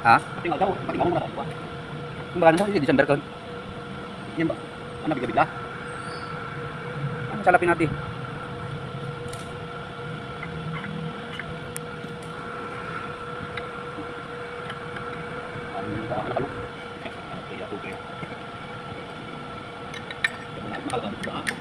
Ha? Kumbaga na sa December kon. Yan ba? Ano bigla-bigla? Ano salapin natin? Ano